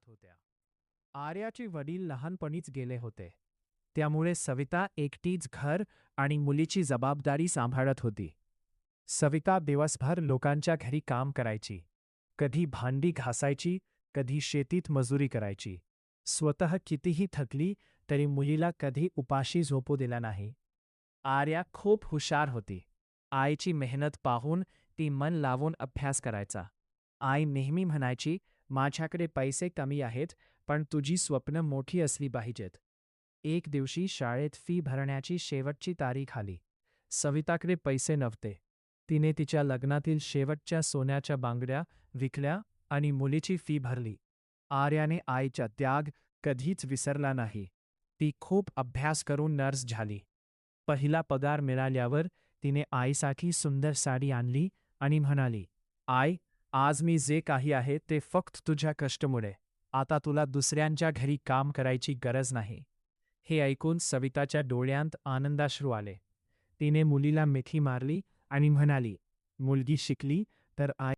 होत्या. आर्याचे वडील लहानपणीच गेले होते. त्यामुळे सविता एकटीच घर आणि मुलीची जबाबदारी सांभाळत होती. सविता दिवसभर लोकांच्या घरी काम करायची. कधी भांडी घासायची, कधी शेतीत मजुरी करायची. स्वतः कितीही थकली तरी मुलीला कधी उपाशी झोपू दिला नाही. आर्या खूप हुशार होती. आईची मेहनत पाहून ती मन लावून अभ्यास करायचा. आई नेहमी म्हणायची, माझ्याकडे पैसे कमी आहेत, पण तुझी स्वप्न मोठी असली पाहिजेत. एक दिवशी शाळेत फी भरण्याची शेवटची तारीख आली. सविताकडे पैसे नव्हते. तिने तिच्या लग्नातील शेवटच्या सोन्याच्या बांगड्या विकल्या आणि मुलीची फी भरली. आर्याने आईचा त्याग कधीच विसरला नाही. ती खूप अभ्यास करून नर्स झाली. पहिला पगार मिळाल्यावर तिने आईसाठी सुंदर साडी आणली आणि म्हणाली, आई, आज मी जे काही आहे ते फक्त तुझ्या कष्टामुळे. आता तुला दुसऱ्यांच्या घरी काम करायची गरज नाही. हे ऐकून सविताच्या डोळ्यांत आनंदाश्रू आले. तिने मुलीला मिठी मारली आणि म्हणाली, मुलगी शिकली तर आई